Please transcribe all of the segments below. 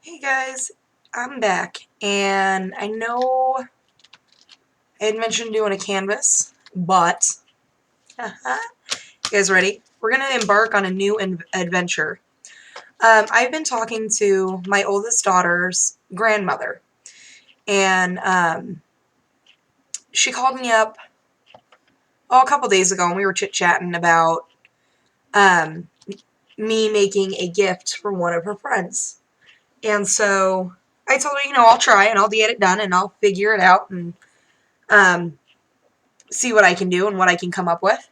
Hey guys, I'm back, and I know I had mentioned doing a canvas, but you guys ready? We're going to embark on a new adventure. I've been talking to my oldest daughter's grandmother, and she called me up a couple days ago, and we were chit-chatting about um, me making a gift for one of her friends. And so I told her, I'll try, and I'll get it done, and I'll figure it out, and um, see what I can do and what I can come up with.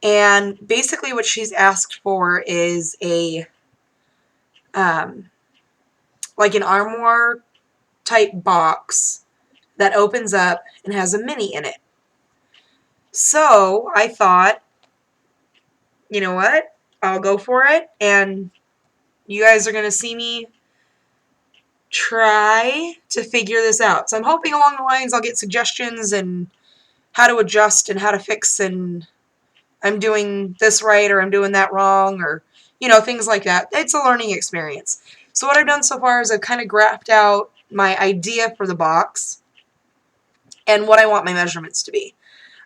And basically what she's asked for is a, like an Armoire type box that opens up and has a mini in it. So I thought, you know what? I'll go for it, and you guys are going to see me try to figure this out. So I'm hoping along the lines I'll get suggestions and how to adjust and how to fix, and I'm doing this right or I'm doing that wrong, or, things like that. It's a learning experience. So what I've done so far is I've kind of graphed out my idea for the box and what I want my measurements to be.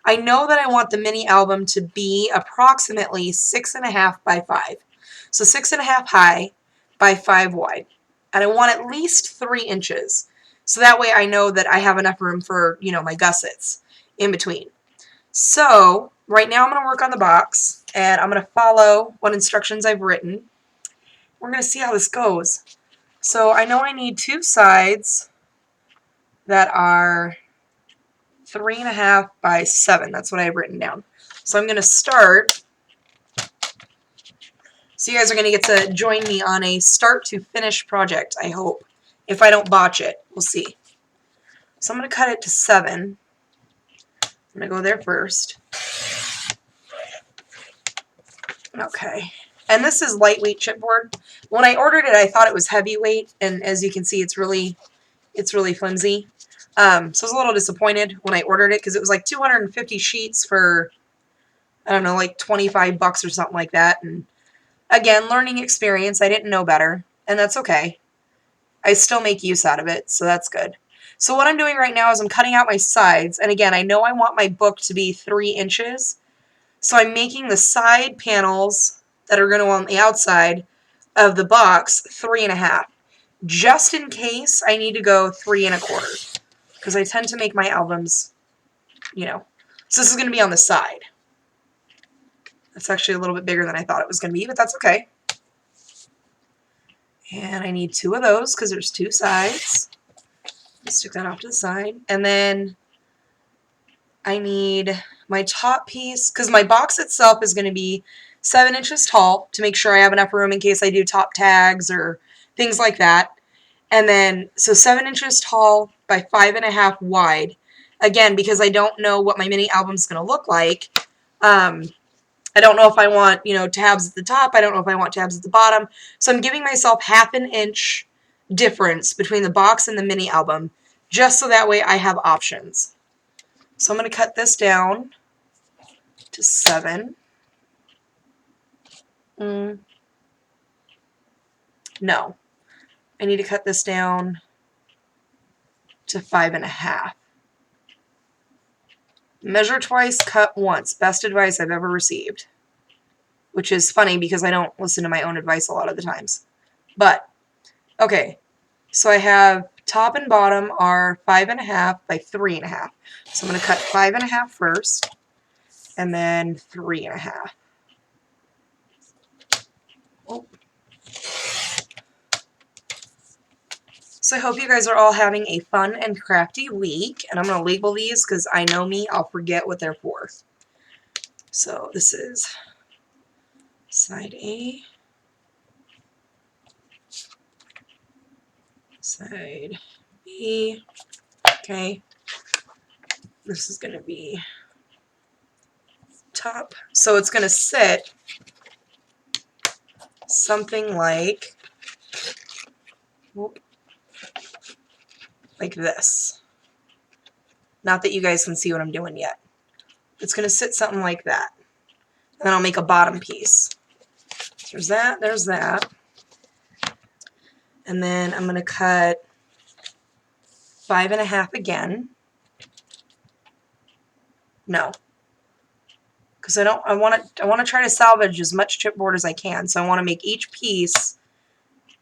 I know that I want the mini album to be approximately 6.5 by 5. So 6.5 high by 5 wide. And I want at least 3 inches. So that way I know that I have enough room for, my gussets in between. So right now I'm going to work on the box, and I'm going to follow what instructions I've written. We're going to see how this goes. So I know I need 2 sides that are 3.5 by 7. That's what I have written down. So I'm going to start. So you guys are going to get to join me on a start to finish project, I hope. If I don't botch it, we'll see. So I'm going to cut it to 7. I'm going to go there first. Okay. And this is lightweight chipboard. When I ordered it, I thought it was heavyweight, and as you can see, it's really flimsy. So I was a little disappointed when I ordered it because it was like 250 sheets for, I don't know, like 25 bucks or something like that. And again, learning experience. I didn't know better, and that's okay. I still make use out of it, so that's good. So what I'm doing right now is I'm cutting out my sides, and again, I know I want my book to be 3 inches. So I'm making the side panels that are going to go on the outside of the box 3.5, just in case I need to go 3.25, because I tend to make my albums, So this is going to be on the side. That's actually a little bit bigger than I thought it was going to be, but that's okay. And I need 2 of those because there's 2 sides. Stick that off to the side. And then I need my top piece, because my box itself is going to be 7 inches tall to make sure I have enough room in case I do top tags or things like that. And then, so 7 inches tall by 5.5 wide. Again, because I don't know what my mini album is going to look like. I don't know if I want, tabs at the top. I don't know if I want tabs at the bottom. So I'm giving myself 1/2 inch difference between the box and the mini album, just so that way I have options. So I'm going to cut this down to 7. No. I need to cut this down to 5.5. Measure twice, cut once. Best advice I've ever received. Which is funny because I don't listen to my own advice a lot of the times. But, okay. So I have top and bottom are 5.5 by 3.5. So I'm going to cut 5.5 first, and then 3.5. Oh. So I hope you guys are all having a fun and crafty week. And I'm going to label these because I know me, I'll forget what they're for. So this is side A, side B. Okay. This is going to be top. So it's going to sit something like this. Not that you guys can see what I'm doing yet. It's going to sit something like that. And then I'll make a bottom piece. There's that, there's that. And then I'm going to cut 5.5 again. No, because I want to try to salvage as much chipboard as I can. So I want to make each piece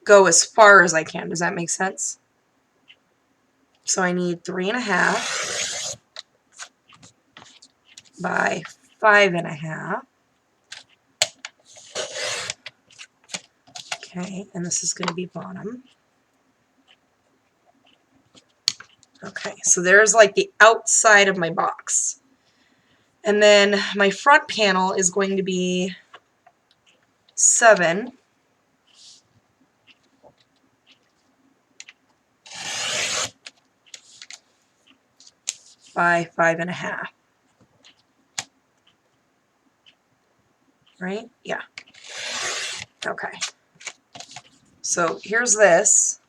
go as far as I can. Does that make sense? So I need 3.5 by 5.5. Okay, and this is going to be bottom. Okay, so there's like the outside of my box. And then my front panel is going to be 7 by 5.5. Right? Yeah. Okay. So here's this,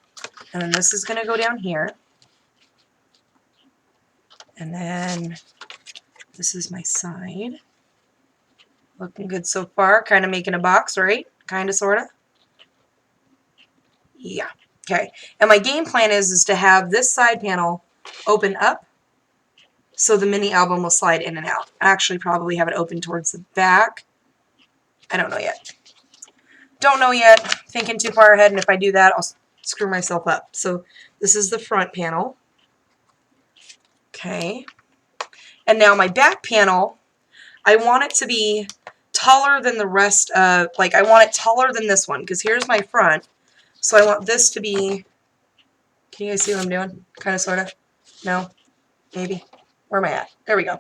and then this is going to go down here. And then this is my side. Looking good so far. Kind of making a box, right? Kind of, sort of. Yeah. Okay. And my game plan is to have this side panel open up so the mini album will slide in and out. I actually probably have it open towards the back. I don't know yet. Don't know yet. Thinking too far ahead, and if I do that, I'll screw myself up. So this is the front panel. Okay. And now my back panel, I want it to be taller than the rest of, like, I want it taller than this one, because here's my front. So I want this to be, can you guys see what I'm doing? Kind of, sort of? No? Maybe? Where am I at? There we go.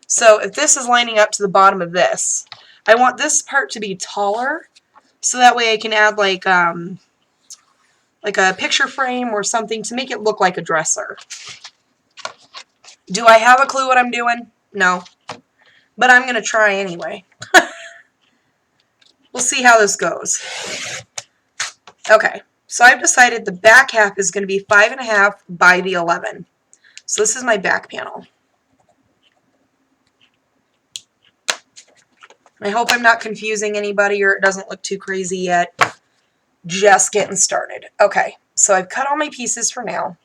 So if this is lining up to the bottom of this, I want this part to be taller, so that way I can add like a picture frame or something to make it look like a dresser. Do I have a clue what I'm doing? No. But I'm going to try anyway. We'll see how this goes. Okay, so I've decided the back half is going to be 5.5 by the 11. So this is my back panel. I hope I'm not confusing anybody or it doesn't look too crazy yet. Just getting started. Okay, so I've cut all my pieces for now.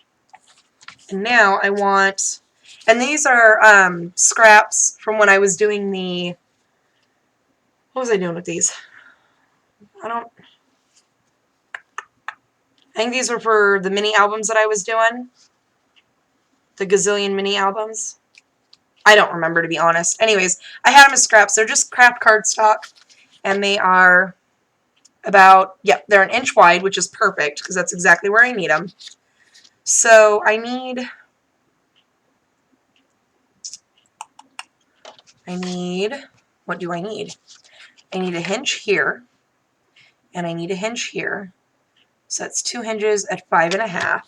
And now I want, and these are scraps from when I was doing the, what was I doing with these? I think these were for the mini albums that I was doing. The gazillion mini albums. I don't remember, to be honest. Anyways, I had them as scraps. They're just craft cardstock, and they are about, yep, they're 1 inch wide, which is perfect, because that's exactly where I need them. So I need, what do I need? I need a hinge here, and I need a hinge here. So that's 2 hinges at 5.5.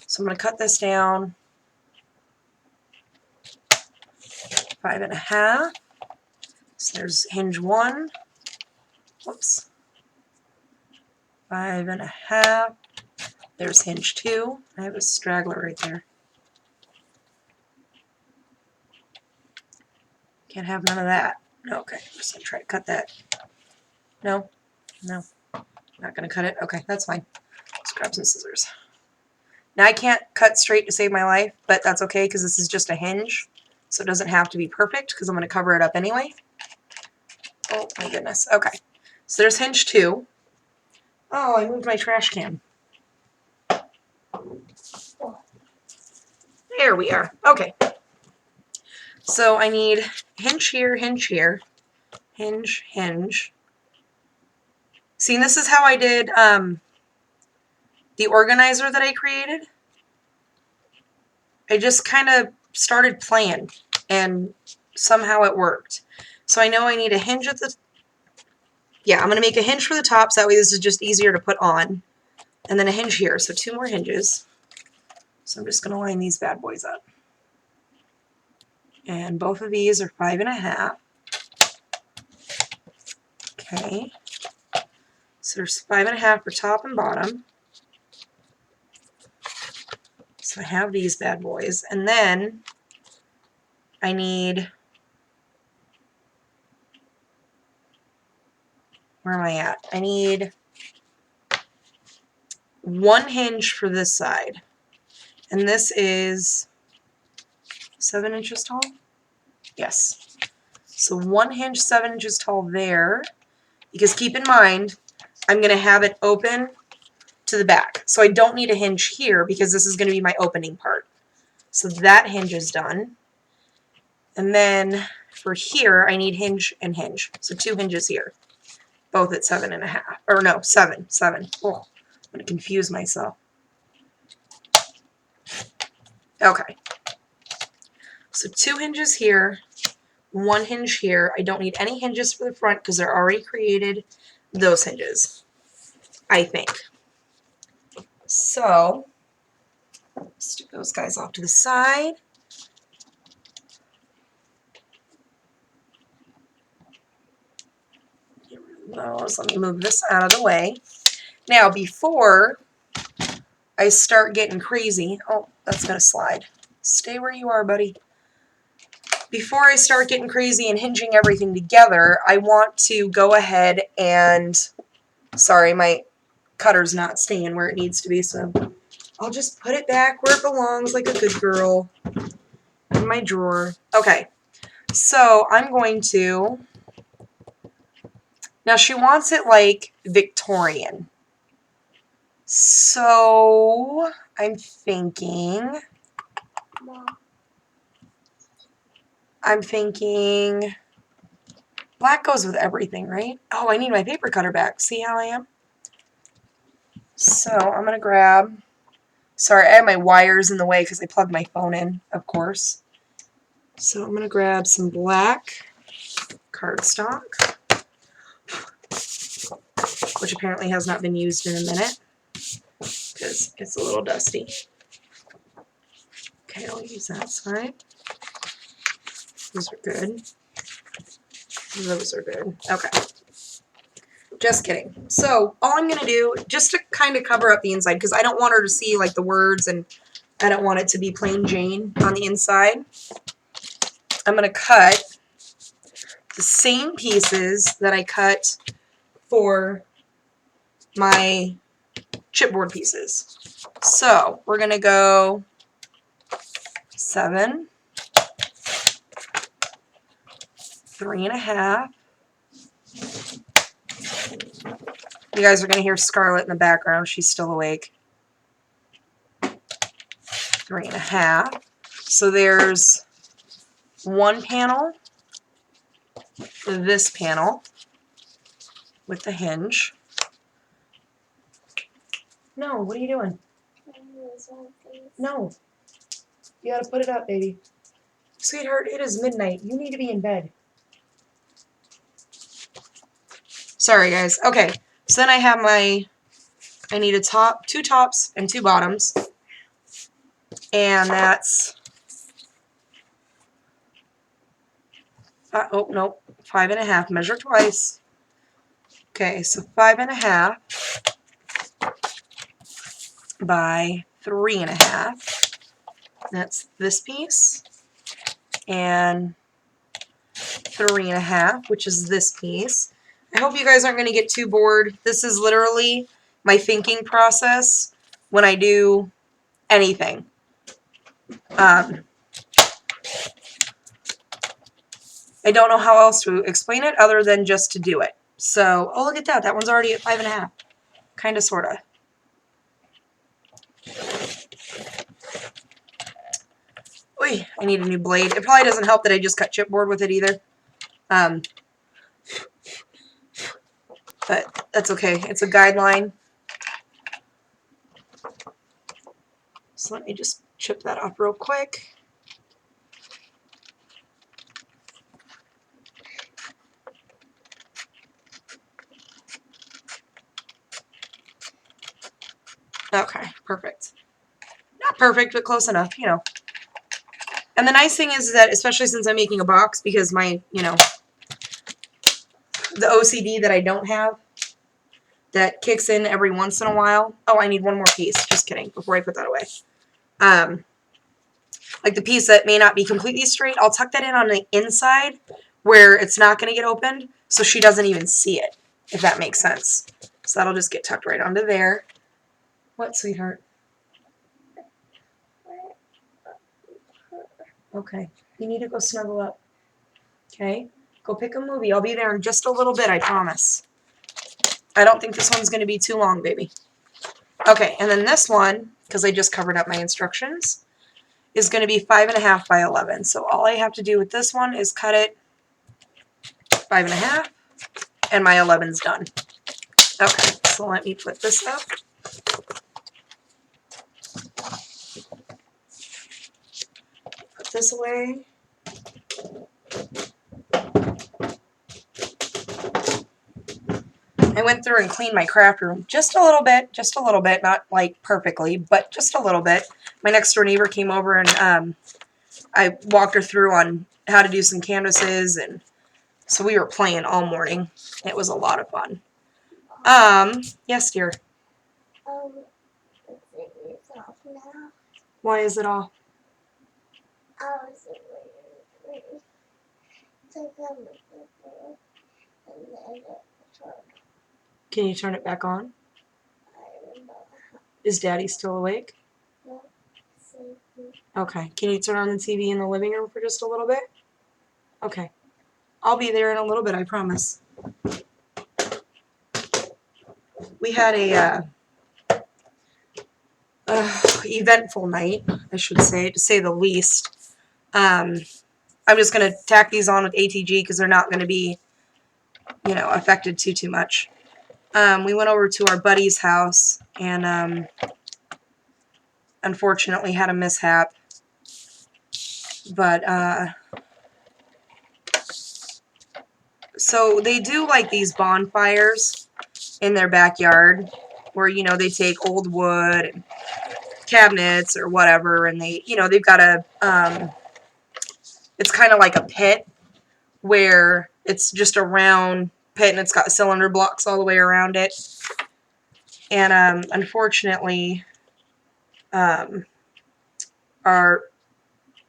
So I'm going to cut this down 5.5. So there's hinge 1. Whoops. 5.5. There's hinge 2. I have a straggler right there. Can't have none of that. Okay, I'm just going to try to cut that. No. Not going to cut it. Okay, that's fine. Let's grab some scissors. Now I can't cut straight to save my life, but that's okay because this is just a hinge. So it doesn't have to be perfect because I'm going to cover it up anyway. Oh my goodness. Okay. So there's hinge 2. Oh, I moved my trash can. There we are. Okay. So I need hinge here, hinge, hinge. See, and this is how I did the organizer that I created. I just kind of started playing, and somehow it worked. So I know I need a hinge at the, yeah, I'm going to make a hinge for the top, so that way this is just easier to put on. And then a hinge here, so 2 more hinges. So I'm just going to line these bad boys up. And both of these are 5.5. Okay. So there's 5.5 for top and bottom. So I have these bad boys. And then I need, where am I at? I need 1 hinge for this side. And this is 7 inches tall? Yes. So 1 hinge, 7 inches tall there. Because keep in mind, I'm going to have it open to the back. So I don't need a hinge here because this is going to be my opening part. So that hinge is done. And then for here, I need hinge and hinge. So 2 hinges here. Both at 7.5. Or no, 7. 7. Oh, I'm going to confuse myself. Okay. So 2 hinges here. 1 hinge here. I don't need any hinges for the front because they're already created. Those hinges, I think. So, stick those guys off to the side. Get rid of those. Let me move this out of the way. Now, before I start getting crazy, oh, that's going to slide. Stay where you are, buddy. Before I start getting crazy and hinging everything together, I want to go ahead and, sorry, my cutter's not staying where it needs to be, so I'll just put it back where it belongs like a good girl in my drawer. Okay, so I'm going to, now she wants it like Victorian. So I'm thinking black goes with everything, right? Oh, I need my paper cutter back. See how I am? So I'm going to grab, sorry, I have my wires in the way because I plugged my phone in, of course. So I'm going to grab some black cardstock, which apparently has not been used in a minute because it's a little dusty. Okay, I'll use that side. Those are good. Those are good. Okay. Just kidding. So all I'm going to do, just to kind of cover up the inside, because I don't want her to see like the words and I don't want it to be plain Jane on the inside, I'm going to cut the same pieces that I cut for my chipboard pieces. So we're going to go 7, 3.5. You guys are going to hear Scarlett in the background. She's still awake. 3.5. So there's 1 panel, this panel with the hinge. No, what are you doing? No. You gotta put it up, baby. Sweetheart, it is midnight. You need to be in bed. Sorry, guys. Okay, so then I have I need a top, 2 tops and 2 bottoms. And that's, oh, no, 5.5. Measure twice. Okay, so 5.5 by 3.5. That's this piece. And 3.5, which is this piece. I hope you guys aren't going to get too bored. This is literally my thinking process when I do anything. I don't know how else to explain it other than just to do it. So, oh, look at that. That one's already at 5.5. Kind of, sort of. Oy, I need a new blade. It probably doesn't help that I just cut chipboard with it either. But that's okay. It's a guideline. So let me just chip that off real quick. Okay, perfect. Not perfect, but close enough, you know. And the nice thing is that, especially since I'm making a box, because my, you know, the OCD that I don't have, that kicks in every once in a while. Oh, I need one more piece. Just kidding, before I put that away. Like the piece that may not be completely straight, I'll tuck that in on the inside where it's not going to get opened, so she doesn't even see it, if that makes sense. So that'll just get tucked right onto there. What, sweetheart? Okay. You need to go snuggle up. Okay? Go pick a movie. I'll be there in just a little bit, I promise. I don't think this one's going to be too long, baby. Okay, and then this one, because I just covered up my instructions, is going to be 5.5 by 11. So all I have to do with this one is cut it 5.5, and my 11's done. Okay, so let me put this up. Put this away. I went through and cleaned my craft room just a little bit, not like perfectly, but just a little bit. My next door neighbor came over and I walked her through on how to do some canvases, and so we were playing all morning. It was a lot of fun. Yes, dear. It's off now. Why is it off? Can you turn it back on? Is Daddy still awake? Okay. Can you turn on the TV in the living room for just a little bit? Okay. I'll be there in a little bit, I promise. We had a eventful night, I should say, to say the least. I'm just going to tack these on with ATG because they're not going to be, you know, affected too much. We went over to our buddy's house and unfortunately had a mishap. But so they do like these bonfires in their backyard where, you know, they take old wood and cabinets or whatever, and they, you know, they've got a it's kind of like a pit where it's just a round pit and it's got cylinder blocks all the way around it. And unfortunately,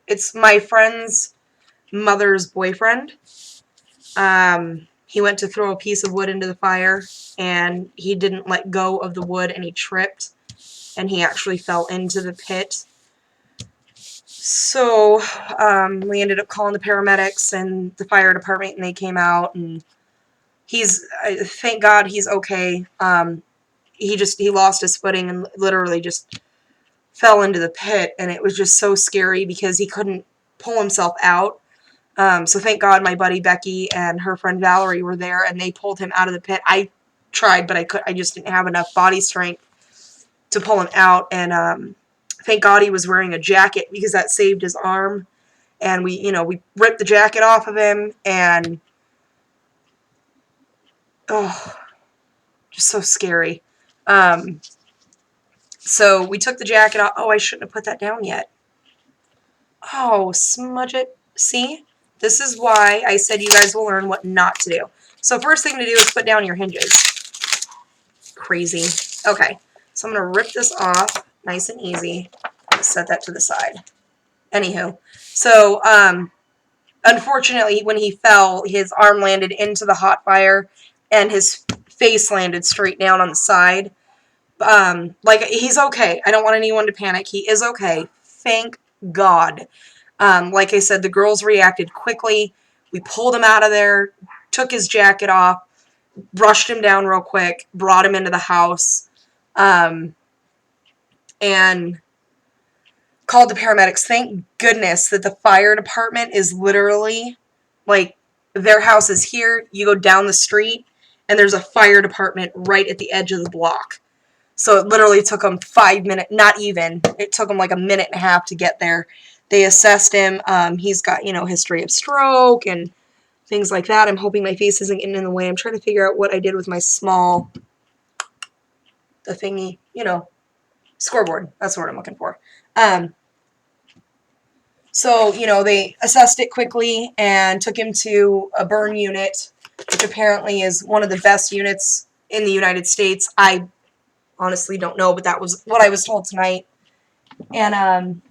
it's my friend's mother's boyfriend. He went to throw a piece of wood into the fire, and he didn't let go of the wood, and he tripped, and he actually fell into the pit. So we ended up calling the paramedics and the fire department, and they came out, and thank God he's okay. He lost his footing and literally just fell into the pit, and it was just so scary because he couldn't pull himself out. So thank God my buddy Becky and her friend Valerie were there, and they pulled him out of the pit. I tried, but I just didn't have enough body strength to pull him out, and thank God he was wearing a jacket because that saved his arm. And we ripped the jacket off of him, and just so scary. So we took the jacket off. Oh, I shouldn't have put that down yet. Oh, smudge it. See? This is why I said you guys will learn what not to do. So first thing to do is put down your hinges. Crazy. Okay, so I'm going to rip this off nice and easy. Set that to the side. Anywho, so unfortunately when he fell, his arm landed into the hot fire and his face landed straight down on the side. Like, he's okay. I don't want anyone to panic. He is okay. Thank God. Like I said, the girls reacted quickly. We pulled him out of there, took his jacket off, brushed him down real quick, brought him into the house, and called the paramedics. Thank goodness that the fire department is literally, like, their house is here. You go down the street, and there's a fire department right at the edge of the block. So it literally took them 5 minutes, not even. It took them like a minute and a half to get there. They assessed him. He's got, history of stroke and things like that. I'm hoping my face isn't getting in the way. I'm trying to figure out what I did with my the thingy, scoreboard. That's the word I'm looking for. So, they assessed it quickly and took him to a burn unit, which apparently is one of the best units in the United States. I honestly don't know, but that was what I was told tonight. And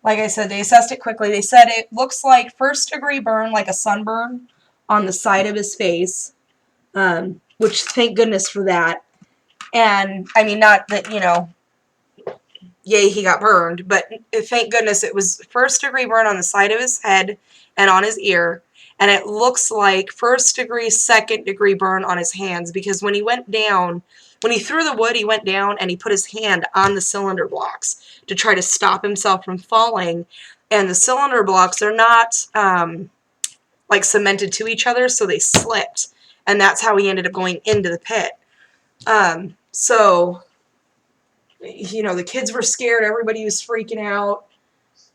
like I said, they assessed it quickly. They said it looks like first-degree burn, like a sunburn on the side of his face, which thank goodness for that. And, I mean, not that, you know, yay, he got burned, but thank goodness it was first-degree burn on the side of his head and on his ear, and it looks like first-degree, second-degree burn on his hands, because when he went down, when he threw the wood, he went down and he put his hand on the cylinder blocks to try to stop himself from falling, and the cylinder blocks are not, like, cemented to each other, so they slipped, and that's how he ended up going into the pit. So, you know, the kids were scared, everybody was freaking out,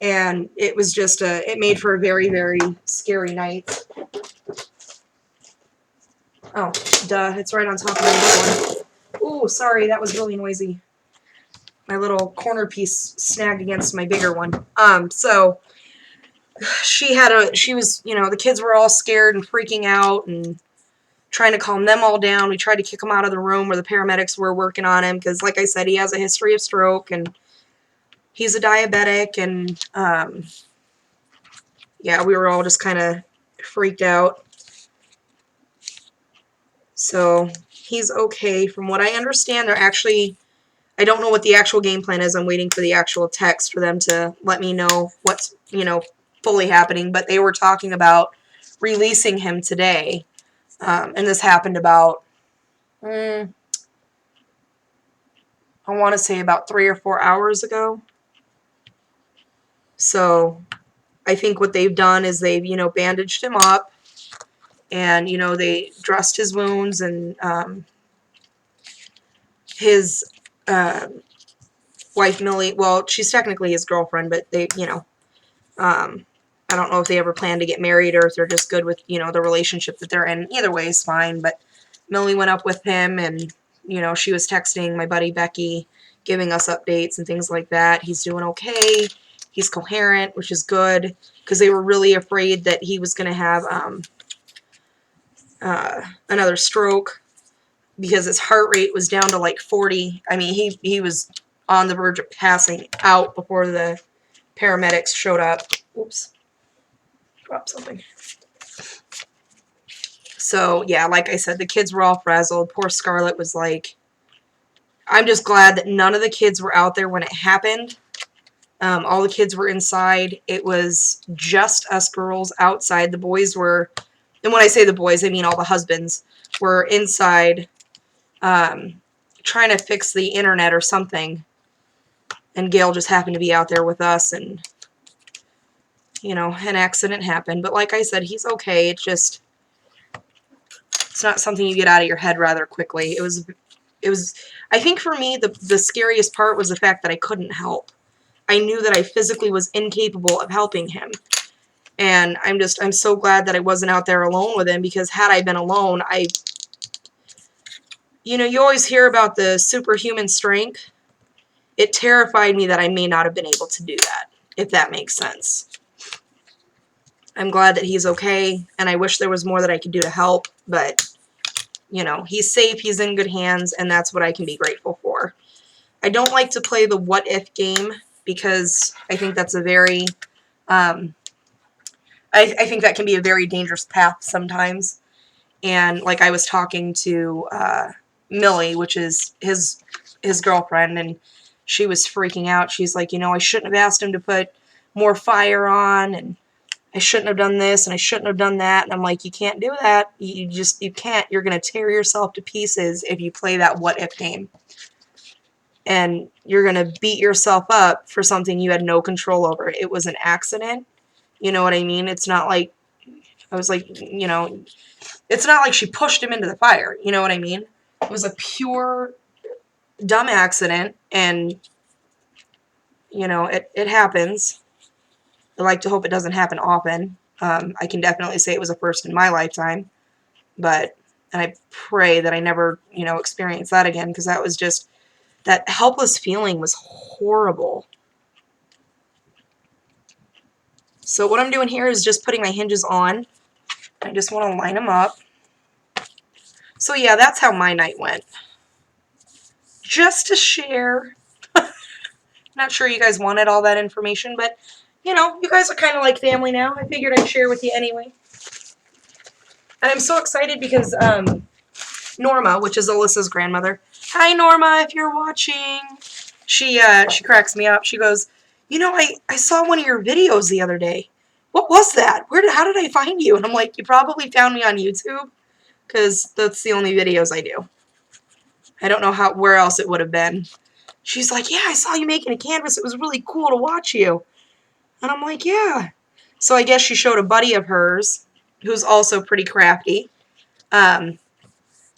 and it was just it made for a very, very scary night. Oh, duh, it's right on top of my little one. Ooh, sorry, that was really noisy. My little corner piece snagged against my bigger one. So she was, you know, the kids were all scared and freaking out and trying to calm them all down. We tried to kick him out of the room where the paramedics were working on him because, like I said, he has a history of stroke and he's a diabetic, and yeah, we were all just kind of freaked out. So he's okay. From what I understand, they're actually, I don't know what the actual game plan is. I'm waiting for the actual text for them to let me know what's, you know, fully happening. But they were talking about releasing him today. And this happened about, I want to say about 3 or 4 hours ago. So I think what they've done is they've, you know, bandaged him up. And, you know, they dressed his wounds, and his wife, Millie, well, she's technically his girlfriend, but they, you know, I don't know if they ever plan to get married or if they're just good with, you know, the relationship that they're in. Either way is fine, but Millie went up with him, and, you know, she was texting my buddy Becky, giving us updates and things like that. He's doing okay. He's coherent, which is good, because they were really afraid that he was going to have another stroke, because his heart rate was down to like 40. I mean, he was on the verge of passing out before the paramedics showed up. Oops. Dropped something. So, yeah, like I said, the kids were all frazzled. Poor Scarlett was like, I'm just glad that none of the kids were out there when it happened. All the kids were inside. It was just us girls outside. The boys were, and when I say the boys, I mean all the husbands, were inside trying to fix the internet or something. And Gail just happened to be out there with us, and, you know, an accident happened. But like I said, he's okay. It's not something you get out of your head rather quickly. It was, I think for me, the scariest part was the fact that I couldn't help. I knew that I physically was incapable of helping him. And I'm so glad that I wasn't out there alone with him, because had I been alone, you know, you always hear about the superhuman strength. It terrified me that I may not have been able to do that, if that makes sense. I'm glad that he's okay, and I wish there was more that I could do to help, but, you know, he's safe, he's in good hands, and that's what I can be grateful for. I don't like to play the what-if game, because I think that's a very, I think that can be a very dangerous path sometimes. And like I was talking to Millie, which is his girlfriend, and she was freaking out. She's like, you know, I shouldn't have asked him to put more fire on, and I shouldn't have done this, and I shouldn't have done that. And I'm like, you can't do that. You can't. You're going to tear yourself to pieces if you play that what-if game. And you're going to beat yourself up for something you had no control over. It was an accident. You know what I mean? It's not like, I was like, you know, it's not like she pushed him into the fire. You know what I mean? It was a pure dumb accident, and, you know, it happens. I like to hope it doesn't happen often. I can definitely say it was a first in my lifetime, and I pray that I never, you know, experience that again, because that was just, that helpless feeling was horrible. So what I'm doing here is just putting my hinges on. I just want to line them up. So yeah, that's how my night went. Just to share. Not sure you guys wanted all that information, but, you know, you guys are kind of like family now. I figured I'd share with you anyway. And I'm so excited because Norma, which is Alyssa's grandmother, Hi, Norma, if you're watching. She cracks me up. She goes, you know, I saw one of your videos the other day. What was that? How did I find you? And I'm like, you probably found me on YouTube, because that's the only videos I do. I don't know where else it would have been. She's like, yeah, I saw you making a canvas. It was really cool to watch you. And I'm like, yeah. So I guess she showed a buddy of hers, who's also pretty crafty. And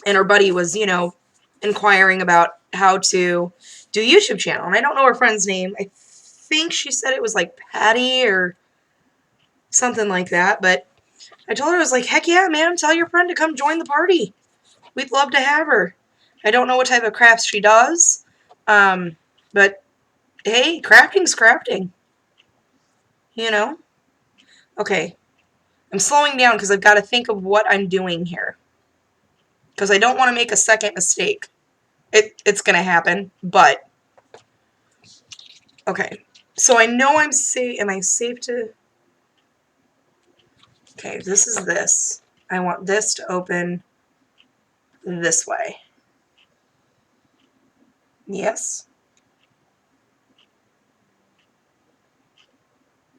her buddy was, you know, inquiring about how to do a YouTube channel. And I don't know her friend's name. I think she said it was like Patty or something like that. But I told her, I was like, heck yeah, man, tell your friend to come join the party. We'd love to have her. I don't know what type of crafts she does. But hey, crafting's crafting. You know? Okay. I'm slowing down because I've got to think of what I'm doing here. Because I don't want to make a second mistake. It's going to happen, but... Okay. So I know I'm safe. Am I safe to... Okay, this is this. I want this to open this way. Yes.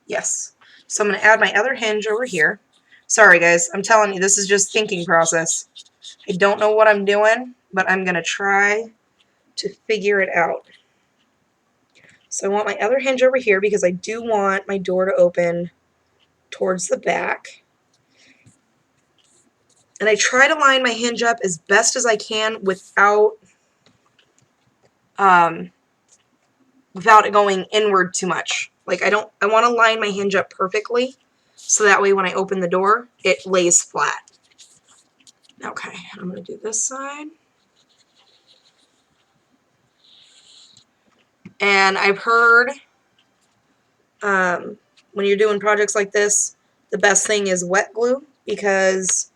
Yes. So I'm going to add my other hinge over here. Sorry, guys. I'm telling you, this is just thinking process. I don't know what I'm doing, but I'm going to try to figure it out. So I want my other hinge over here because I do want my door to open towards the back. And I try to line my hinge up as best as I can without it going inward too much. Like I want to line my hinge up perfectly so that way when I open the door, it lays flat. Okay, I'm going to do this side. And I've heard when you're doing projects like this, the best thing is wet glue because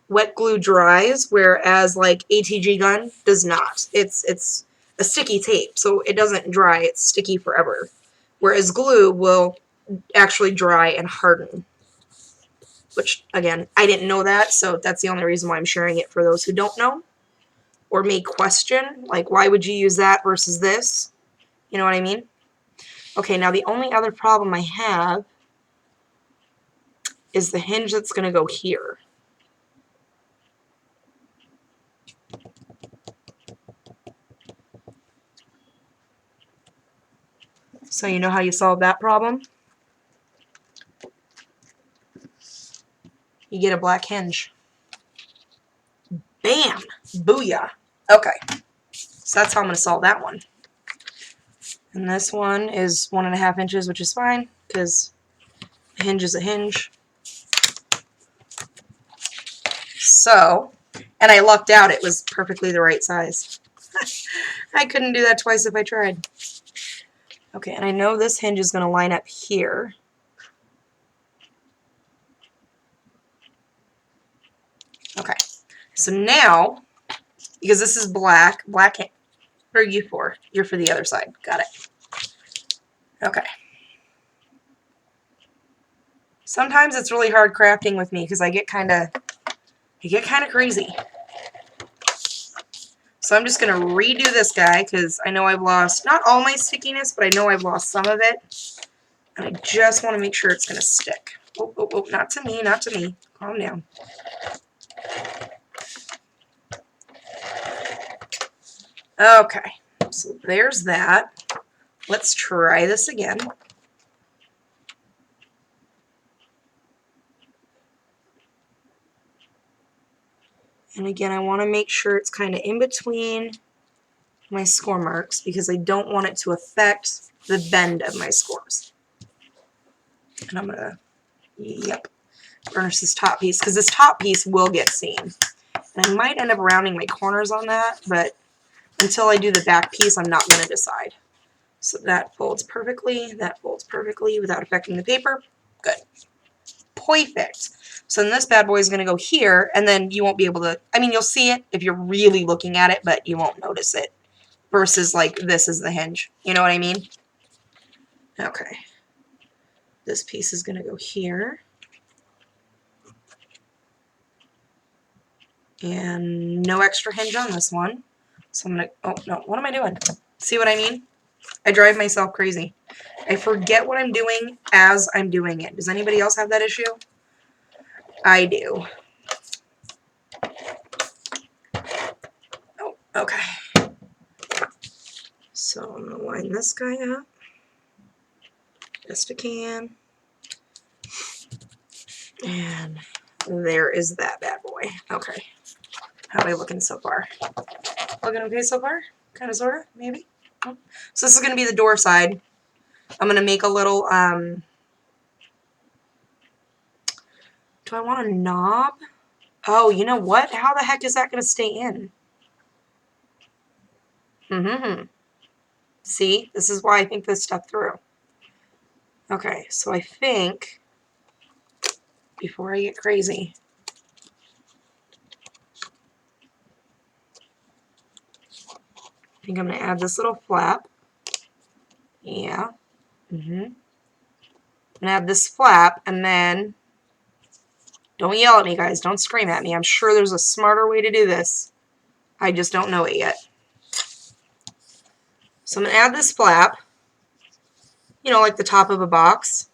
wet glue dries, whereas like ATG gun does not. It's a sticky tape, so it doesn't dry. It's sticky forever. Whereas glue will actually dry and harden. Which, again, I didn't know that, so that's the only reason why I'm sharing it for those who don't know. Or may question, like, why would you use that versus this? You know what I mean? Okay, now the only other problem I have is the hinge that's going to go here. So you know how you solve that problem? You get a black hinge. Bam! Booyah! Okay, so that's how I'm going to solve that one. And this one is 1.5 inches, which is fine, because a hinge is a hinge. So, and I lucked out, it was perfectly the right size. I couldn't do that twice if I tried. Okay, and I know this hinge is going to line up here. Okay, so now, because this is black, what are you for? You're for the other side. Got it. Okay. Sometimes it's really hard crafting with me because I get kind of crazy. So I'm just going to redo this guy because I know I've lost not all my stickiness, but I know I've lost some of it. And I just want to make sure it's going to stick. Oh, oh, oh, not to me, not to me. Calm down. Okay, so there's that. Let's try this again. And again, I want to make sure it's kind of in between my score marks because I don't want it to affect the bend of my scores. And I'm going to, yep, burnish this top piece because this top piece will get seen. And I might end up rounding my corners on that, but until I do the back piece, I'm not going to decide. So that folds perfectly without affecting the paper. Good. Perfect. So then this bad boy is going to go here, and then you won't be able to, I mean, you'll see it if you're really looking at it, but you won't notice it. Versus, like, this is the hinge. You know what I mean? Okay. This piece is going to go here. And no extra hinge on this one. So I'm gonna, oh no, what am I doing? See what I mean? I drive myself crazy. I forget what I'm doing as I'm doing it. Does anybody else have that issue? I do. Oh, okay. So I'm gonna line this guy up. Best I can. And there is that bad boy. Okay. How am I looking so far? Looking okay so far? Kind of, sort of, maybe? Oh. So this is going to be the door side. I'm going to make a little, do I want a knob? Oh, you know what? How the heck is that going to stay in? See? This is why I think this stuck through. Okay, so I think, before I get crazy, I think I'm going to add this little flap. Yeah. I'm going to add this flap, and then, don't yell at me, guys. Don't scream at me. I'm sure there's a smarter way to do this. I just don't know it yet. So I'm going to add this flap, you know, like the top of a box,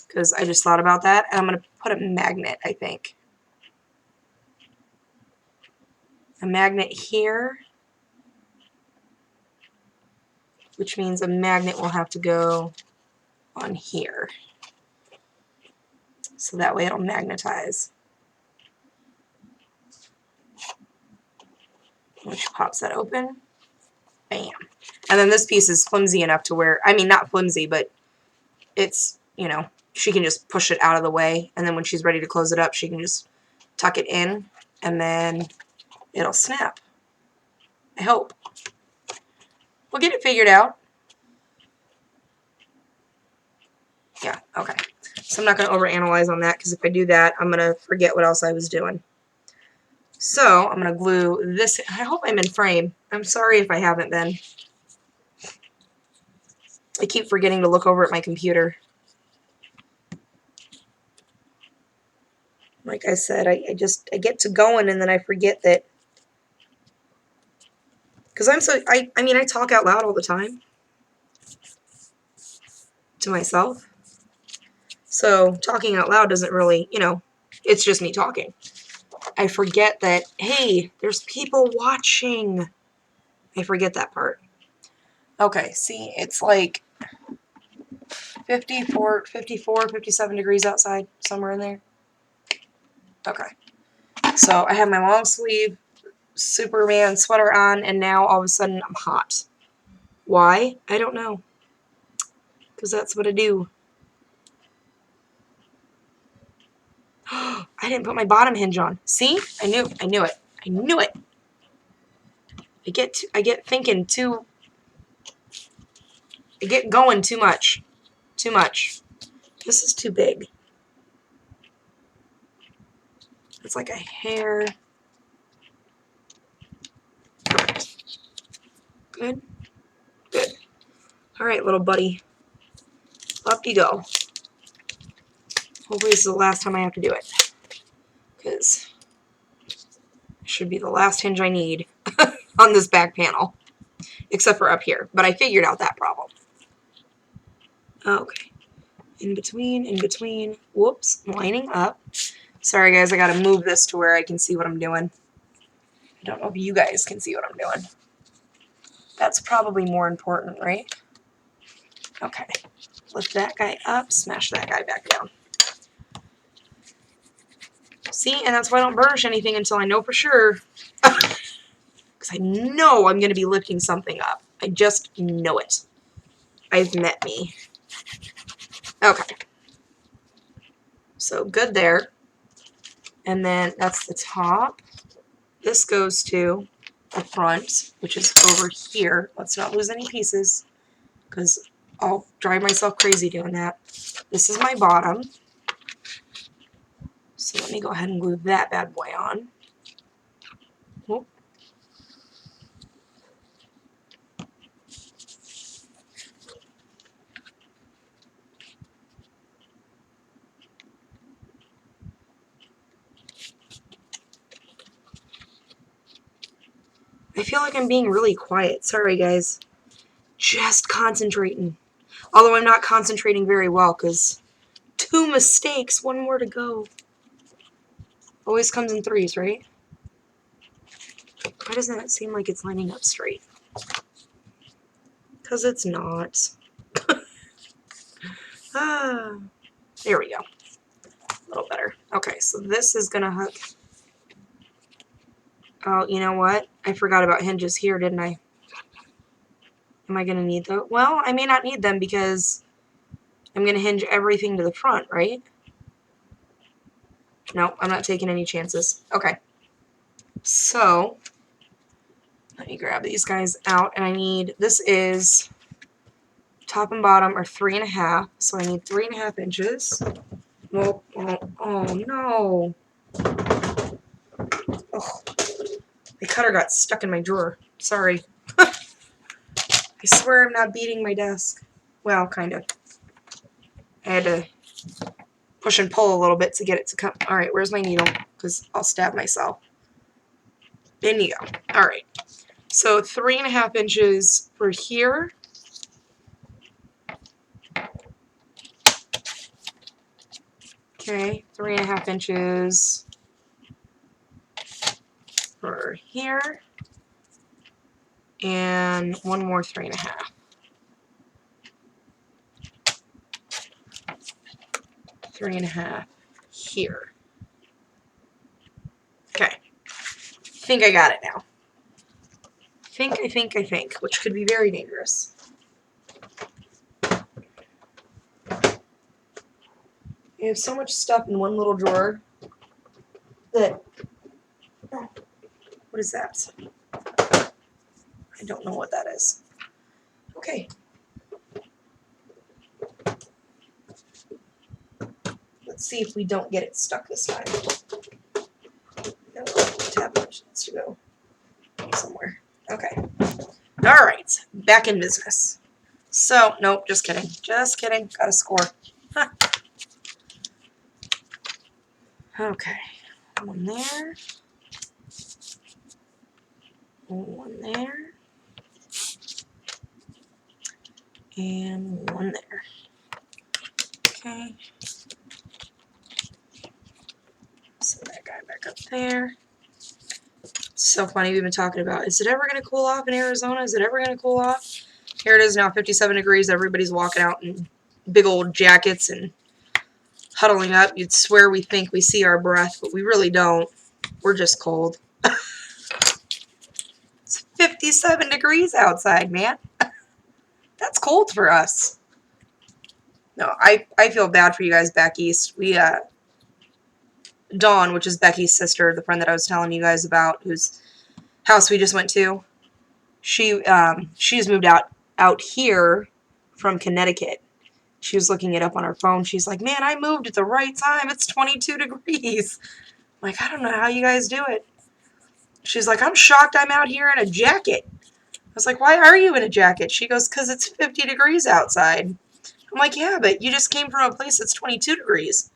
because I just thought about that. And I'm going to put a magnet, I think. A magnet here, which means a magnet will have to go on here. So that way it'll magnetize. Which pops that open. Bam. And then this piece is flimsy enough to where, I mean, not flimsy, but it's, you know, she can just push it out of the way. And then when she's ready to close it up, she can just tuck it in, and then it'll snap. I hope. We'll get it figured out. Yeah, okay. So I'm not going to overanalyze on that, because if I do that, I'm going to forget what else I was doing. So I'm going to glue this. I hope I'm in frame. I'm sorry if I haven't been. I keep forgetting to look over at my computer. Like I said, I get to going, and then I forget that. Because I mean, I talk out loud all the time to myself. So talking out loud doesn't really, you know, it's just me talking. I forget that, hey, there's people watching. I forget that part. Okay, see, it's like 54, 57 degrees outside, somewhere in there. Okay. So I have my long sleeve Superman sweater on, and now all of a sudden I'm hot. Why? I don't know. Because that's what I do. I didn't put my bottom hinge on. See? I knew it. I knew it. I get thinking too. I get going too much. Too much. This is too big. It's like a hair. Good. Good. All right, little buddy. Up you go. Hopefully this is the last time I have to do it. Because it should be the last hinge I need on this back panel. Except for up here. But I figured out that problem. Okay. In between. Whoops. Lining up. Sorry, guys. I got to move this to where I can see what I'm doing. I don't know if you guys can see what I'm doing. That's probably more important, right? Okay. Lift that guy up. Smash that guy back down. See? And that's why I don't burnish anything until I know for sure. Because I know I'm going to be lifting something up. I just know it. I've met me. Okay. So good there. And then that's the top. This goes to the front, which is over here. Let's not lose any pieces, because I'll drive myself crazy doing that. This is my bottom. So let me go ahead and glue that bad boy on. Whoop. I feel like I'm being really quiet. Sorry, guys. Just concentrating. Although I'm not concentrating very well, because 2 mistakes, 1 more to go. Always comes in 3s, right? Why doesn't that seem like it's lining up straight? Because it's not. Ah, there we go. A little better. Okay, so this is going to hook. Oh, you know what? I forgot about hinges here, didn't I? Am I going to need those? Well, I may not need them because I'm going to hinge everything to the front, right? No, I'm not taking any chances. Okay. So, let me grab these guys out, and I need, this is, top and bottom are 3.5, so I need 3.5 inches. Oh no. Oh, my cutter got stuck in my drawer. Sorry. I swear I'm not beating my desk. Well, kind of. I had to push and pull a little bit to get it to come. Alright, where's my needle? Because I'll stab myself. In you go. Alright. So 3.5 inches for here. Okay, 3.5 inches for here. And 1 more 3.5. 3.5 here. Okay. I think I got it now. I think, which could be very dangerous. I have so much stuff in one little drawer that, what is that? I don't know what that is. Okay. Let's see if we don't get it stuck this time. No, tab needs to go somewhere. Okay. All right, back in business. So, nope, just kidding. Just kidding. Got a score. Huh. Okay. 1 there. 1 there. And 1 there. Okay. Set that guy back up there. So funny, we've been talking about, is it ever going to cool off in Arizona? Is it ever going to cool off? Here it is now, 57 degrees. Everybody's walking out in big old jackets and huddling up. You'd swear we think we see our breath, but we really don't. We're just cold. It's 57 degrees outside, man. That's cold for us. No, I feel bad for you guys back east. We, Dawn, which is Becky's sister, the friend that I was telling you guys about, whose house we just went to, she's moved out here from Connecticut. She was looking it up on her phone. She's like, man, I moved at the right time. It's 22 degrees. I'm like, I don't know how you guys do it. She's like, I'm shocked I'm out here in a jacket. I was like, why are you in a jacket? She goes, because it's 50 degrees outside. I'm like, yeah, but you just came from a place that's 22 degrees.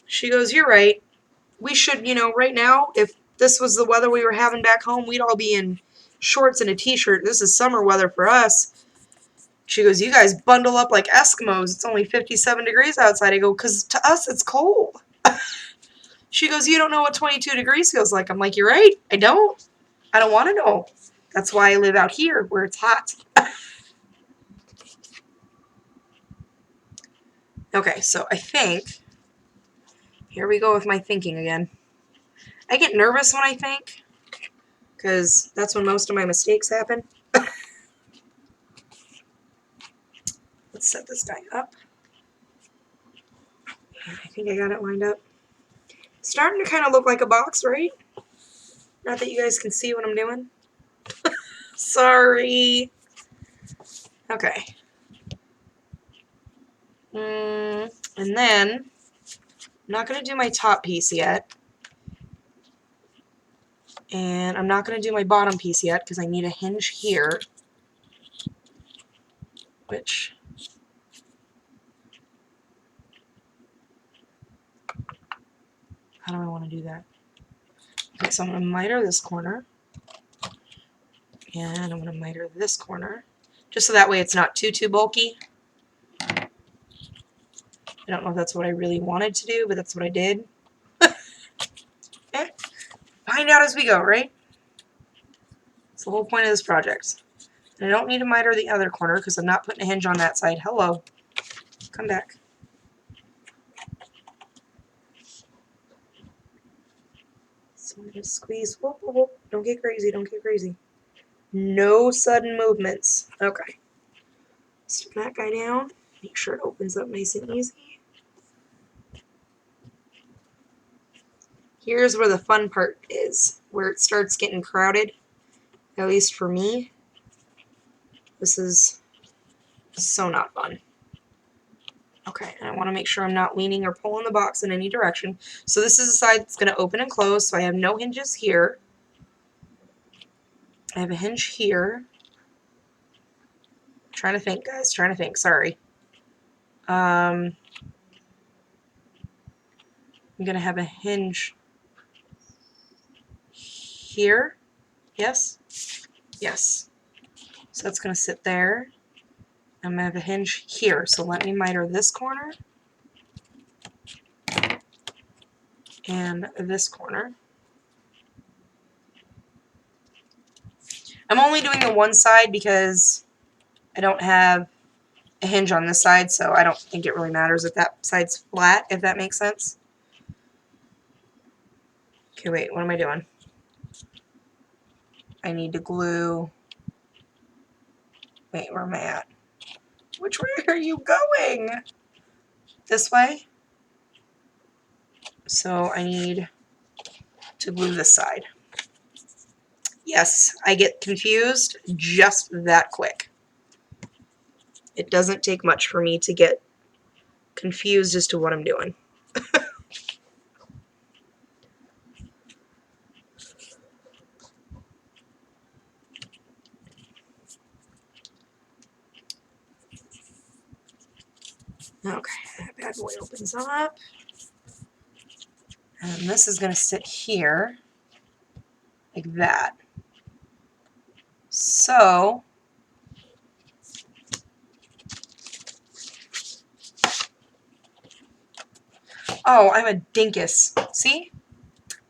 She goes, you're right. We should, right now, if this was the weather we were having back home, we'd all be in shorts and a t-shirt. This is summer weather for us. She goes, you guys bundle up like Eskimos. It's only 57 degrees outside. I go, because to us it's cold. She goes, you don't know what 22 degrees feels like. I'm like, you're right. I don't want to know. That's why I live out here where it's hot. Okay, so I think, here we go with my thinking again. I get nervous when I think, because that's when most of my mistakes happen. Let's set this guy up. I think I got it lined up. Starting to kind of look like a box, right? Not that you guys can see what I'm doing. Sorry. Okay. And then, I'm not going to do my top piece yet. And I'm not going to do my bottom piece yet because I need a hinge here. Which, how do I want to do that? Okay, so I'm going to miter this corner. And I'm going to miter this corner. Just so that way it's not too bulky. I don't know if that's what I really wanted to do, but that's what I did. Find out as we go, right? That's the whole point of this project. And I don't need to miter the other corner because I'm not putting a hinge on that side. Hello. Come back. So I'm going to squeeze. Whoop, whoop, whoop. Don't get crazy. Don't get crazy. No sudden movements. Okay. Stick that guy down. Make sure it opens up nice and easy. Here's where the fun part is, where it starts getting crowded, at least for me. This is so not fun. Okay, and I want to make sure I'm not leaning or pulling the box in any direction. So this is the side that's going to open and close, so I have no hinges here. I have a hinge here. Trying to think, guys, trying to think, sorry. I'm going to have a hinge here. Yes? Yes. So that's going to sit there. I'm going to have a hinge here. So let me miter this corner and this corner. I'm only doing the one side because I don't have a hinge on this side, so I don't think it really matters if that side's flat, if that makes sense. Okay, wait, what am I doing? I need to glue. Wait, where am I at? Which way are you going? This way? So I need to glue this side. Yes, I get confused just that quick. It doesn't take much for me to get confused as to what I'm doing. Okay, that bad boy opens up. And this is going to sit here, like that. So, oh, I'm a dinkus. See?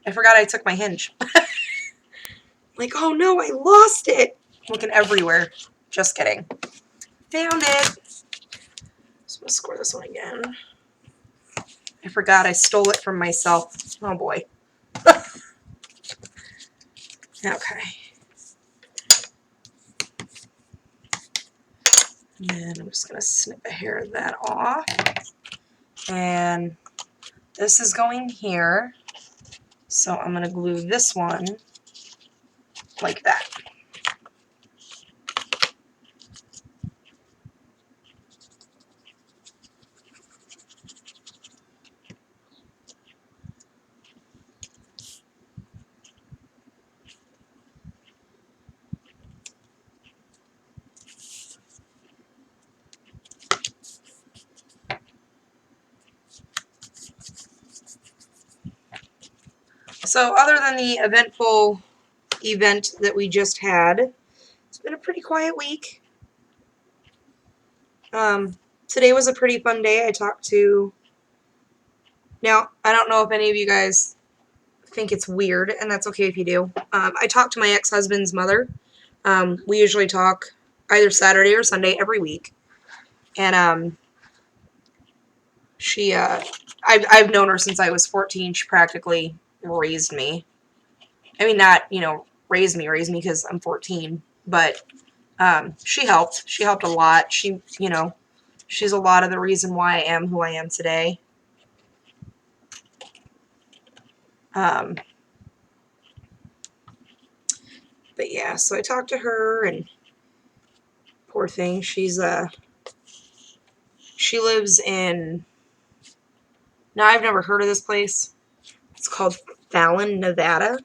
I forgot I took my hinge. Like, oh no, I lost it. Looking everywhere. Just kidding. Found it. Just gonna score this one again. I forgot I stole it from myself. Oh boy. Okay. And then I'm just gonna snip a hair of that off. And this is going here. So I'm gonna glue this one like that. So other than the eventful event that we just had, it's been a pretty quiet week. Today was a pretty fun day. I talked to... Now, I don't know if any of you guys think it's weird, and that's okay if you do. I talked to my ex-husband's mother. We usually talk either Saturday or Sunday every week. And I've known her since I was 14. She practically raised me. I mean, not, raised me because I'm 14, but she helped. She helped a lot. She's a lot of the reason why I am who I am today. But yeah, so I talked to her, and poor thing, she lives in, now I've never heard of this place. It's called Fallon, Nevada.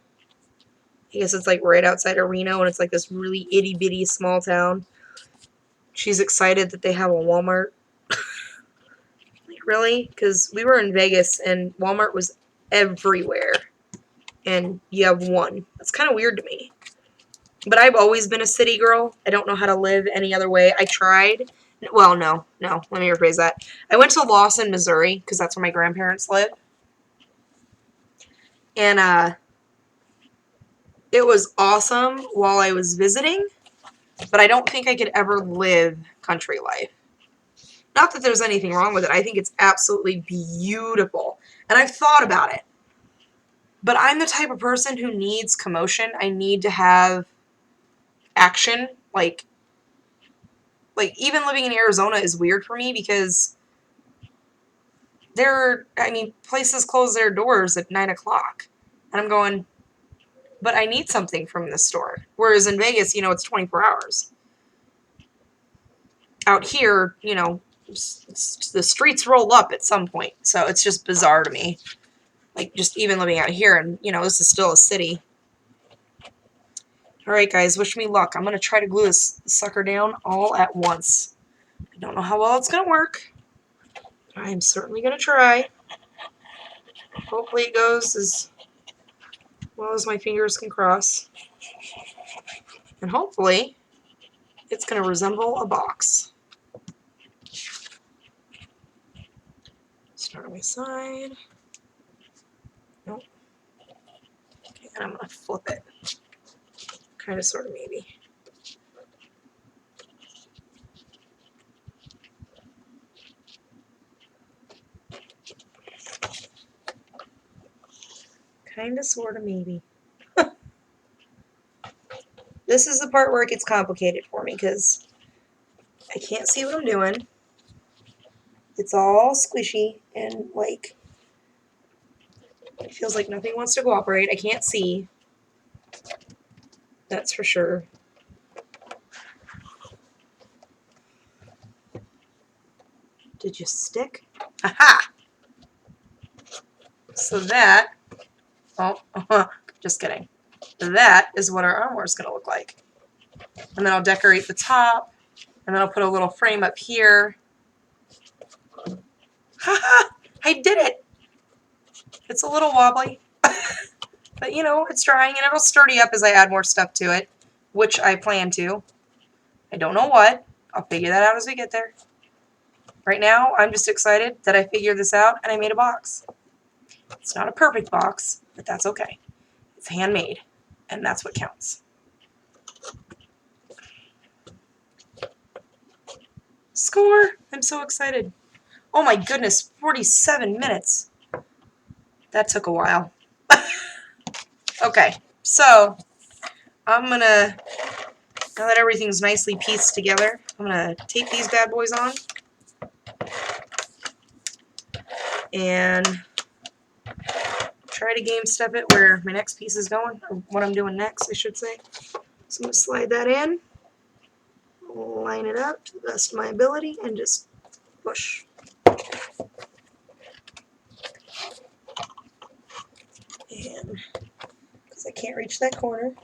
I guess it's like right outside of Reno, and it's like this really itty bitty small town. She's excited that they have a Walmart. Like, really? Because we were in Vegas, and Walmart was everywhere. and you have one. That's kind of weird to me. But I've always been a city girl. I don't know how to live any other way. I tried. Well, no. Let me rephrase that. I went to Lawson, Missouri, because that's where my grandparents live. And it was awesome while I was visiting, but I don't think I could ever live country life. Not that there's anything wrong with it. I think it's absolutely beautiful. And I've thought about it. But I'm the type of person who needs commotion. I need to have action. Like even living in Arizona is weird for me because places close their doors at 9 o'clock. And I'm going, but I need something from this store. Whereas in Vegas, it's 24 hours. Out here, the streets roll up at some point. So it's just bizarre to me. Like, just even living out here, and, this is still a city. Alright, guys, wish me luck. I'm going to try to glue this sucker down all at once. I don't know how well it's going to work. I'm certainly going to try. Hopefully it goes as well as my fingers can cross. And hopefully it's going to resemble a box. Start on my side. Nope. Okay, and I'm going to flip it. Kind of, sort of, maybe. Kind of, sort of, maybe. This is the part where it gets complicated for me because I can't see what I'm doing. It's all squishy and, like, it feels like nothing wants to cooperate. I can't see. That's for sure. Did you stick? Aha! So that, just kidding. That is what our armoire is going to look like. And then I'll decorate the top, and then I'll put a little frame up here. Haha! I did it! It's a little wobbly. But, it's drying, and it'll sturdy up as I add more stuff to it, which I plan to. I don't know what. I'll figure that out as we get there. Right now, I'm just excited that I figured this out, and I made a box. It's not a perfect box, but that's okay. It's handmade, and that's what counts. Score! I'm so excited. Oh my goodness, 47 minutes. That took a while. Okay, so I'm going to, now that everything's nicely pieced together, I'm going to tape these bad boys on. And try to game step it where my next piece is going, or what I'm doing next, I should say. So I'm going to slide that in, line it up to the best of my ability, and just push. And because I can't reach that corner.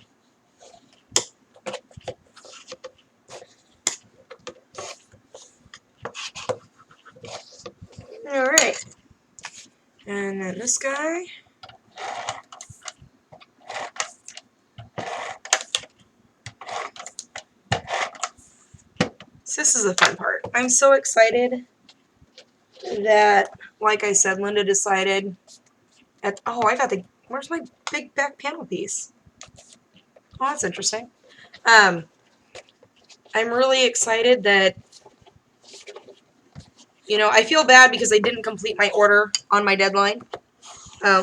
Alright. And then this guy. So this is the fun part. I'm so excited that, like I said, Linda decided where's my big back panel piece? Oh, that's interesting. I'm really excited that, I feel bad because I didn't complete my order on my deadline,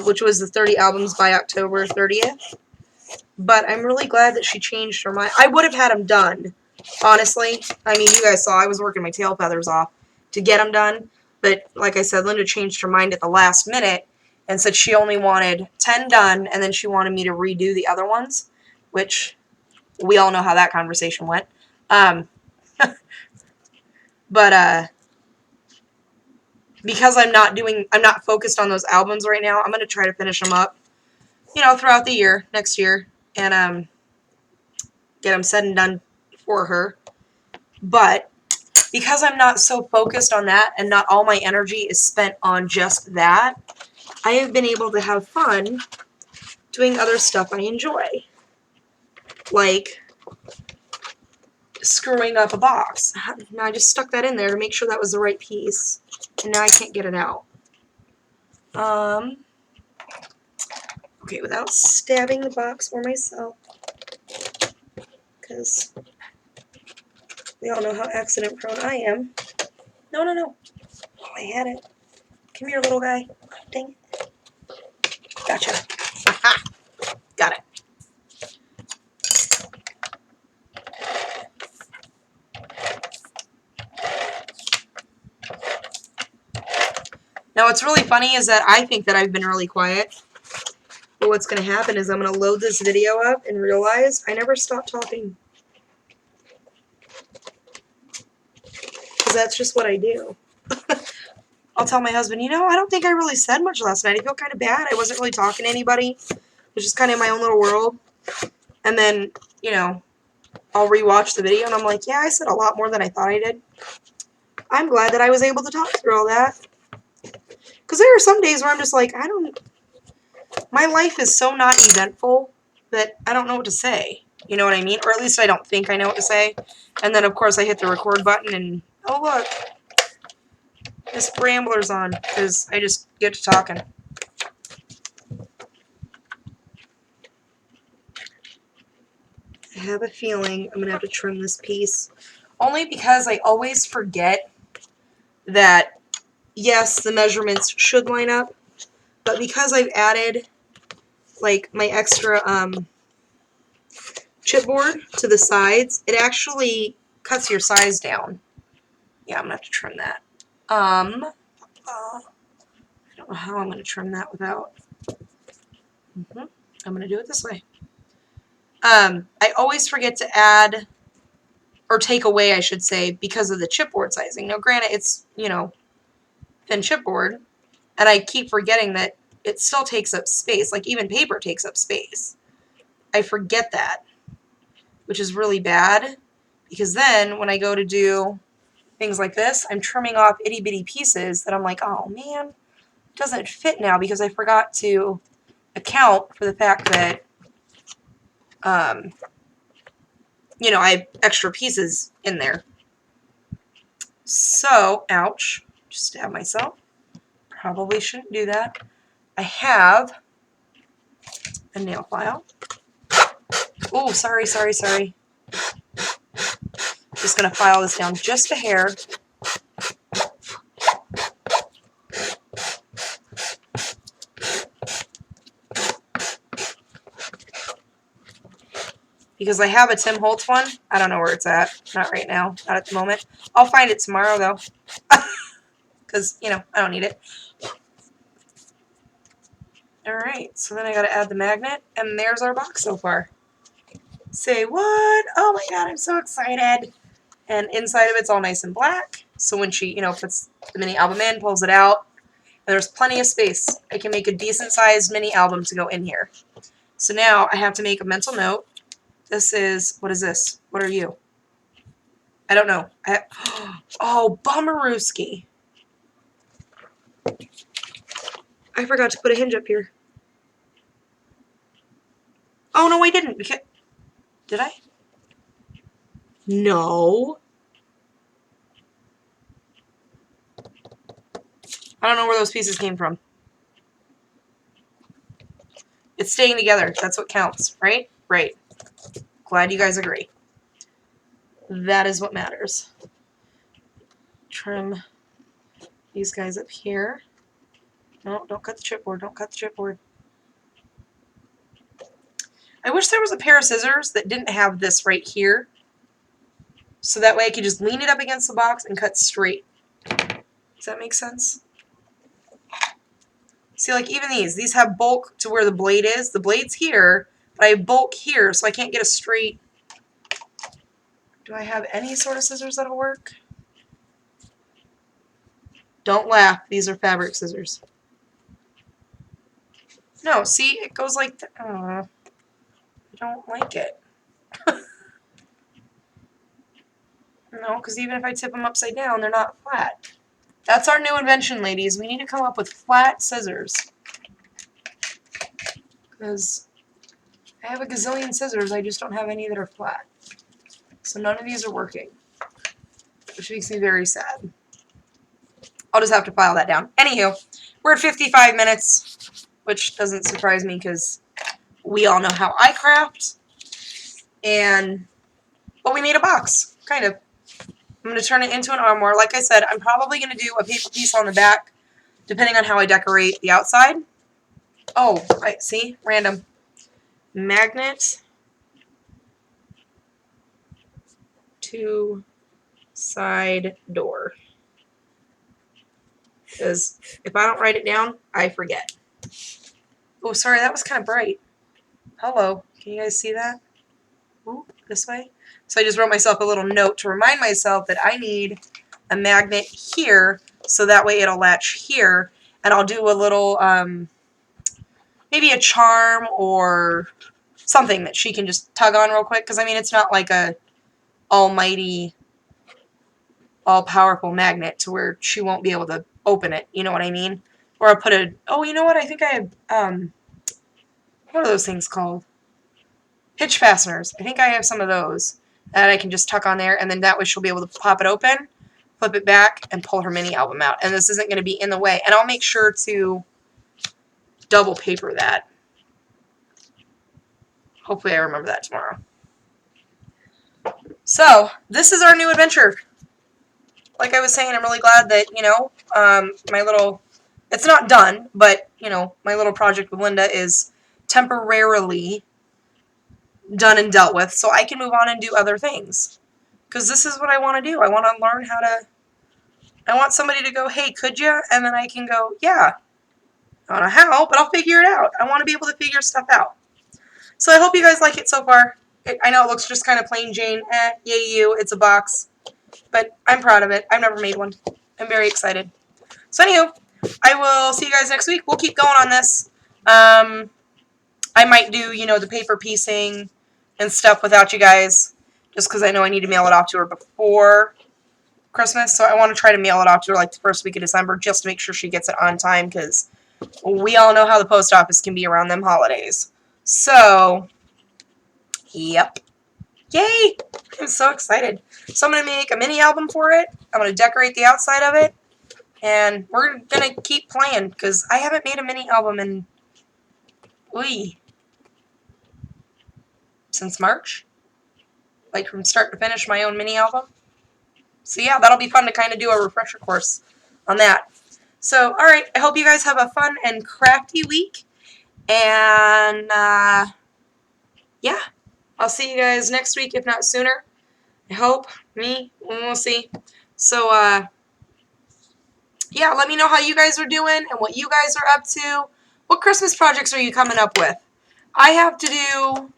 which was the 30 albums by October 30th. But I'm really glad that she changed her mind. I would have had them done, honestly. I mean, you guys saw I was working my tail feathers off to get them done. But like I said, Linda changed her mind at the last minute and said she only wanted 10 done, and then she wanted me to redo the other ones, which we all know how that conversation went. But because I'm not focused on those albums right now, I'm going to try to finish them up, throughout the year, next year, and get them said and done for her. But because I'm not so focused on that and not all my energy is spent on just that, I have been able to have fun doing other stuff I enjoy. Like screwing up a box. Now I just stuck that in there to make sure that was the right piece. And now I can't get it out. Okay, without stabbing the box or myself. Because we all know how accident prone I am. No, no, no. Oh, I had it. Come here, little guy. Dang it. Gotcha. Aha! Got it. Now, what's really funny is that I think that I've been really quiet. But what's going to happen is I'm going to load this video up and realize I never stopped talking. Because that's just what I do. I'll tell my husband, you know, I don't think I really said much last night. I feel kind of bad. I wasn't really talking to anybody. I was just kind of in my own little world. And then, you know, I'll rewatch the video and I'm like, yeah, I said a lot more than I thought I did. I'm glad that I was able to talk through all that. Because there are some days where I'm just like, my life is so not eventful that I don't know what to say. You know what I mean? Or at least I don't think I know what to say. And then, of course, I hit the record button and, oh, look. This Rambler's on because I just get to talking. I have a feeling I'm going to have to trim this piece. Only because I always forget that, yes, the measurements should line up. But because I've added, like, my extra chipboard to the sides, it actually cuts your size down. Yeah, I'm going to have to trim that. I don't know how I'm going to trim that without. I'm going to do it this way. I always forget to add, or take away, I should say, because of the chipboard sizing. Now, granted, it's, you know, thin chipboard, and I keep forgetting that it still takes up space. Like, even paper takes up space. I forget that, which is really bad, because then when I go to do things like this, I'm trimming off itty-bitty pieces that I'm like, oh, man, it doesn't fit now because I forgot to account for the fact that, you know, I have extra pieces in there. So, ouch, just stab myself. Probably shouldn't do that. I have a nail file. Oh, sorry. Just going to file this down just a hair. Because I have a Tim Holtz one. I don't know where it's at. Not right now. Not at the moment. I'll find it tomorrow, though. Because, you know, I don't need it. Alright, so then I gotta add the magnet. And there's our box so far. Say what? Oh my god, I'm so excited. And inside of it's all nice and black. So when she, you know, puts the mini album in, pulls it out, and there's plenty of space. I can make a decent-sized mini album to go in here. So now I have to make a mental note. This is, what is this? What are you? I don't know. Oh, bummerooski. I forgot to put a hinge up here. Oh, no, I didn't. Did I? No. I don't know where those pieces came from. It's staying together. That's what counts, right? Right. Glad you guys agree. That is what matters. Trim these guys up here. No, don't cut the chipboard. Don't cut the chipboard. I wish there was a pair of scissors that didn't have this right here. So that way I could just lean it up against the box and cut straight. Does that make sense? See, like even these have bulk to where the blade is. The blade's here, but I have bulk here, so I can't get a straight. Do I have any sort of scissors that'll work? Don't laugh. These are fabric scissors. No, see, it goes like that. I don't like it. No, because even if I tip them upside down, they're not flat. That's our new invention, ladies. We need to come up with flat scissors. Because I have a gazillion scissors, I just don't have any that are flat. So none of these are working, which makes me very sad. I'll just have to file that down. Anywho, we're at 55 minutes, which doesn't surprise me because we all know how I craft. But we made a box, kind of. I'm going to turn it into an armoire. Like I said, I'm probably going to do a paper piece on the back, depending on how I decorate the outside. Oh, right, see? Random. Magnet to side door. Because if I don't write it down, I forget. Oh, sorry, that was kind of bright. Hello. Can you guys see that? Ooh, this way. So I just wrote myself a little note to remind myself that I need a magnet here, so that way it'll latch here. And I'll do a little, maybe a charm or something that she can just tug on real quick. Because, I mean, it's not like a almighty, all-powerful magnet to where she won't be able to open it. You know what I mean? Or I'll put a, oh, you know what? I think I have, what are those things called? Hitch fasteners. I think I have some of those that I can just tuck on there, and then that way she'll be able to pop it open, flip it back, and pull her mini album out. And this isn't going to be in the way. And I'll make sure to double paper that. Hopefully I remember that tomorrow. So, this is our new adventure. Like I was saying, I'm really glad that, you know, my little, it's not done, but, you know, my little project with Linda is temporarily done and dealt with, so I can move on and do other things. Because this is what I want to do. I want to learn how to, I want somebody to go, hey, could you? And then I can go, yeah. I don't know how, but I'll figure it out. I want to be able to figure stuff out. So I hope you guys like it so far. I know it looks just kind of plain Jane. Yay you, it's a box. But I'm proud of it. I've never made one. I'm very excited. So anywho, I will see you guys next week. We'll keep going on this. I might do, you know, the paper piecing and stuff without you guys, just because I know I need to mail it off to her before Christmas. So I want to try to mail it off to her like the first week of December, just to make sure she gets it on time, because we all know how the post office can be around them holidays. So, yep. Yay! I'm so excited. So I'm going to make a mini album for it. I'm going to decorate the outside of it. And we're going to keep playing, because I haven't made a mini album in, since March. Like from start to finish, my own mini album. So yeah, that'll be fun to kind of do a refresher course on that. So, alright, I hope you guys have a fun and crafty week. And, yeah, I'll see you guys next week, if not sooner. I hope. We'll see. So, yeah, let me know how you guys are doing and what you guys are up to. What Christmas projects are you coming up with? I have to do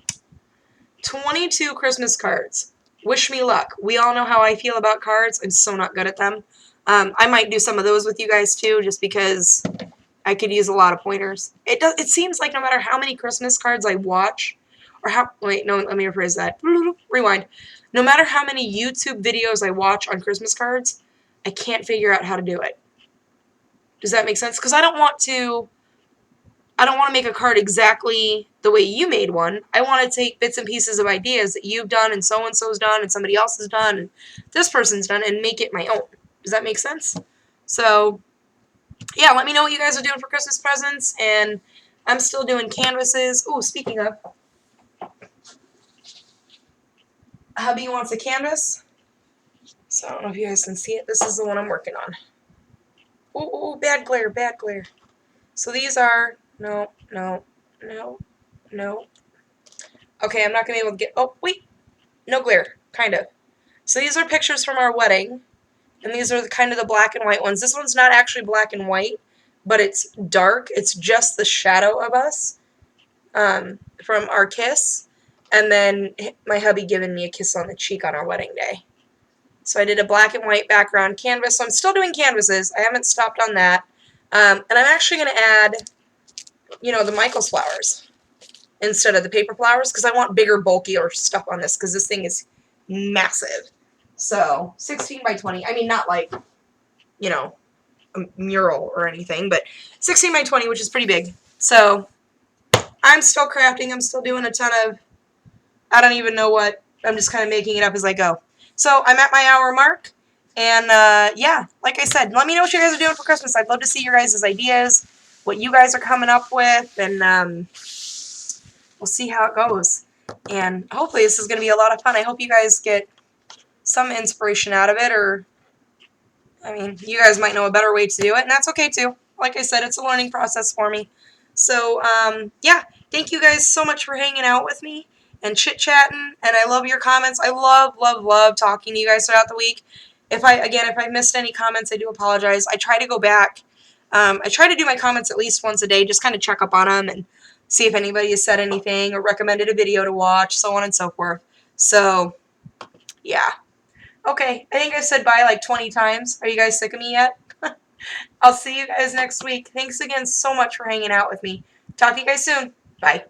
22 Christmas cards. Wish me luck. We all know how I feel about cards. I'm so not good at them. I might do some of those with you guys too, just because I could use a lot of pointers. It seems like no matter how many Christmas cards I watch, or how, wait, no, let me rephrase that. Rewind. No matter how many YouTube videos I watch on Christmas cards, I can't figure out how to do it. Does that make sense? Because I don't want to make a card exactly the way you made one. I want to take bits and pieces of ideas that you've done and so-and-so's done and somebody else has done and this person's done and make it my own. Does that make sense? So, yeah, let me know what you guys are doing for Christmas presents, and I'm still doing canvases. Oh, speaking of, hubby wants a canvas, so I don't know if you guys can see it. This is the one I'm working on. Oh, bad glare, bad glare. So these are, no. Okay, I'm not going to be able to get, oh, wait, no glare, kind of. So these are pictures from our wedding, and these are kind of the black and white ones. This one's not actually black and white, but it's dark. It's just the shadow of us from our kiss, and then my hubby giving me a kiss on the cheek on our wedding day. So I did a black and white background canvas. So I'm still doing canvases. I haven't stopped on that. And I'm actually going to add, you know, the Michael's flowers instead of the paper flowers, because I want bigger, bulkier stuff on this, because this thing is massive. So 16 by 20. I mean, not like, you know, a mural or anything, but 16 by 20, which is pretty big. So I'm still crafting. I'm still doing a ton of, I don't even know what. I'm just kind of making it up as I go. So I'm at my hour mark. And yeah, like I said, let me know what you guys are doing for Christmas. I'd love to see your guys' ideas, what you guys are coming up with, and we'll see how it goes. And hopefully this is going to be a lot of fun. I hope you guys get some inspiration out of it, or, I mean, you guys might know a better way to do it, and that's okay too. Like I said, it's a learning process for me. So, yeah, thank you guys so much for hanging out with me and chit-chatting, and I love your comments. I love talking to you guys throughout the week. If I missed any comments, I do apologize. I try to go back. I try to do my comments at least once a day, just kind of check up on them and see if anybody has said anything or recommended a video to watch, so on and so forth. So, yeah. Okay, I think I said bye like 20 times. Are you guys sick of me yet? I'll see you guys next week. Thanks again so much for hanging out with me. Talk to you guys soon. Bye.